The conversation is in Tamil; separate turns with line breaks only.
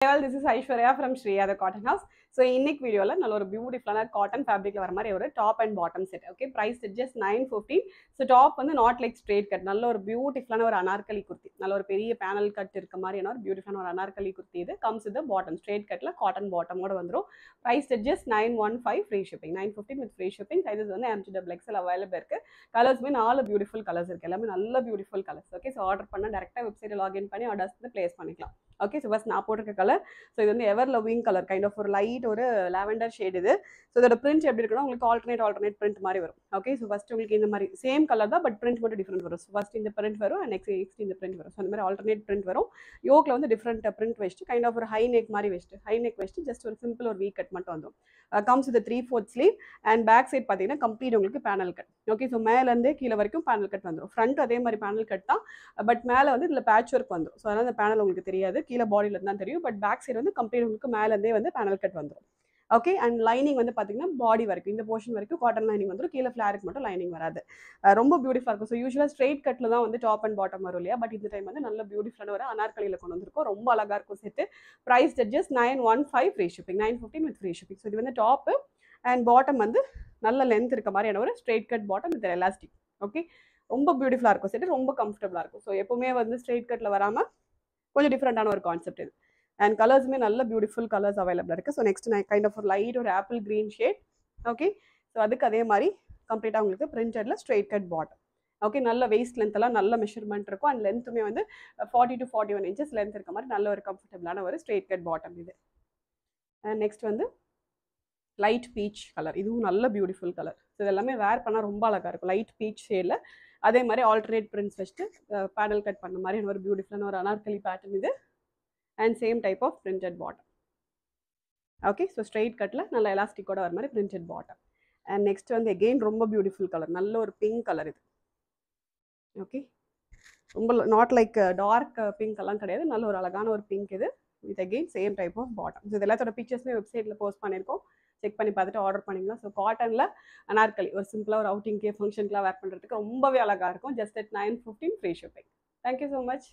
Well, this is Aishwarya from Shreya the Cotton House. So இன்னைக்கு வீடியோல நல்ல ஒரு பியூட்டிஃபுல்லான காட்டன் ஃபேப்ரிக்ல வர மாதிரி ஒரு top and bottom set. Okay, price just 915. So top வந்து நாட் லைக் ஸ்ட்ரெயிட் கட், நல்ல ஒரு பியூட்டிஃபுல்லான ஒரு அனார்கலி குர்த்தி, நல்ல ஒரு பெரிய பேனல் கட் இருக்க மாதிரியான ஒரு பியூட்டிஃபுல்லான ஒரு அனார்கலி குர்த்தி. இது கம்ஸ் வித் பாட்டம் ஸ்ட்ரெயிட் கட்ல காட்டன் பாட்டமோட வந்துடும். Price just 915, free shipping. 915 with free shipping. Sizes வந்து MGXL அவைலபிள் இருக்கு. கலர்ஸ்மே 4 பியூட்டிஃபுல் கலர்ஸ் இருக்கு, எல்லாமே நல்ல beautiful colours. Okay, so order பண்ண டேரக்டா வெப்சைட்ல லாகின் பண்ணி ஆர்டர்ஸ் வந்து பிளேஸ் பண்ணிக்கலாம். ஓகே, ஸோ ஃபர்ஸ்ட் நான் போட்டிருக்க கலர், ஸோ இது வந்து எவர் லவ்விங் கலர், கைண்ட் ஆஃப் ஒரு லைட் ஒரு லாவெண்டர் ஷேட் இது. ஸோ இதோட பிரிண்ட் எப்படி இருக்குன்னா உங்களுக்கு ஆல்டர்னேட் பிரிண்ட் மாதிரி வரும். ஓகே, ஸோ ஃபர்ஸ்ட் உங்களுக்கு இந்த மாதிரி சேம் கலர் தான், பட் பிரிண்ட் மட்டும் டிஃப்ரெண்ட் வரும். ஸோ ஃபர்ஸ்ட் இந்த பிரிண்ட் வரும், அண்ட் நெக்ஸ்ட் இந்த பிரிண்ட் வரும். ஸோ அந்த மாதிரி ஆல்டர்னேட் பிரிண்ட் வரும். யோக்ல வந்து டிஃப்ரெண்ட் பிரிண்ட் வச்சுட்டு கைண்ட் ஆஃப் ஒரு ஹை நெக் மாதிரி வச்சுட்டு ஜஸ்ட் ஒரு சிம்பிள் ஒரு வீ கட் மட்டும் வந்துடும். Comes with 3/4 sleeve and back side பார்த்தீங்கன்னா கம்ப்ளீட் உங்களுக்கு பேனல் கட். ஓகே, ஸோ மேலேருந்தே கீழே வரைக்கும் பேனல் கட் வந்துடும். ஃப்ரண்ட் அதே மாதிரி பேனல் கட் தான், பட் மேலே வந்து இதில் பேட்ச் ஒர்க் வந்துடும். ஸோ அதனால் அந்த பேனல் உங்களுக்கு தெரியாது, கீழே பாடியில் தான் தெரியும். பட் பேக் சைடு வந்து கம்ப்ளீட் உங்களுக்கு மேலேருந்தே வந்து பேனல் கட் வந்துடும். ஓகே, அண்ட் லைனிங் வந்து பார்த்தீங்கன்னா பாடி வரைக்கும் இந்த போர்ஷன் வரைக்கும் காட்டன் லைனிங் வந்துடும். கீழே ஃபிளாருக்கு மட்டும் லைனிங் வராது. ரொம்ப பியூட்டிஃபுல்லாக இருக்கும். ஸோ யூஸ்வலாக ஸ்ட்ரெயிட் கட்டில் தான் வந்து டாப் அண்ட் பாட்டம் வரும் இல்லையா, பட் இந்த டைம் வந்து நல்ல பியூட்டிஃபுல்லான ஒரு அனார்கலியில் கொண்டு வந்திருக்கும். ரொம்ப அழகாக இருக்கும் set. Price just 915, free shipping. 915 with free shipping. So இது வந்து டாப்பு அண்ட் பாட்டம் வந்து நல்ல லென்த் இருக்க மாதிரியான ஒரு straight cut bottom with elastic. Okay, ரொம்ப பியூட்டிஃபுல்லாக இருக்கும் செட்டு, ரொம்ப கம்ஃபர்டபுளாக இருக்கும். ஸோ எப்பவுமே வந்து ஸ்ட்ரெயிட் கட்டில் வராமல் கொஞ்சம் டிஃப்ரெண்டான ஒரு கான்செப்ட் இது. அண்ட் கலர்ஸுமே நல்ல பியூட்டிஃபுல் கலர்ஸ் அவைலபிளாக இருக்குது. ஸோ நெக்ஸ்ட் நான் கைண்ட் ஆஃப் ஒரு லைட் ஒரு apple green shade. Okay, so அதுக்கு அதே மாதிரி கம்ப்ளீட்டாக உங்களுக்கு பிரிண்டட்ல ஸ்ட்ரெயிட் கட் பாட்டம். ஓகே, நல்ல வெயிஸ்ட் லென்த் எல்லாம் நல்ல மெஷர்மெண்ட் இருக்கும். அண்ட் லென்த்துமே வந்து 40 to 41 inches லென்த் இருக்க மாதிரி நல்ல ஒரு கம்ஃபர்டபுளான ஒரு ஸ்ட்ரெயிட் கட் பாட்டம் இது. அண்ட் நெக்ஸ்ட் வந்து லைட் பீச் கலர், இதுவும் நல்ல பியூட்டிஃபுல் கலர். ஸோ இது எல்லாமே வேர் பண்ணால் ரொம்ப அழகாக இருக்கும். லைட் பீச் ஷேடில் அதே மாதிரி ஆல்டர்னேட் பிரிண்ட்ஸ் வச்சுட்டு பேனல் கட் பண்ண மாதிரி ஒரு பியூட்டிஃபுல்லான ஒரு அனார்கலி பேட்டர்ன் இது. And same type of printed bottom. Okay, so straight கட்டில் நல்ல எலாஸ்டிக்கோட வர மாதிரி பிரிண்டட் பாட்டம். அண்ட் நெக்ஸ்ட் வந்து எகெயின் ரொம்ப பியூட்டிஃபுல் கலர், நல்ல ஒரு பிங்க் கலர் இது. ஓகே, ரொம்ப நாட் லைக் டார்க் பிங்க் எல்லாம் கிடையாது, நல்ல ஒரு அழகான ஒரு பிங்க் இது with again same type of bottom. So இது எல்லாத்தோட பிக்சர்ஸ்மே வெப்சைட்டில் போஸ்ட் பண்ணியிருக்கோம், செக் பண்ணி பார்த்துட்டு ஆர்டர் பண்ணிக்கலாம். ஸோ காட்டனில் அனார்கலி ஒரு சிம்பிளாக ஒரு அவுட்டிங்க்கு ஃபங்க்ஷனுக்குலாம் வேர் பண்ணுறதுக்கு ரொம்பவே அழகாக இருக்கும். Just at 915, free shipping. Thank you so much.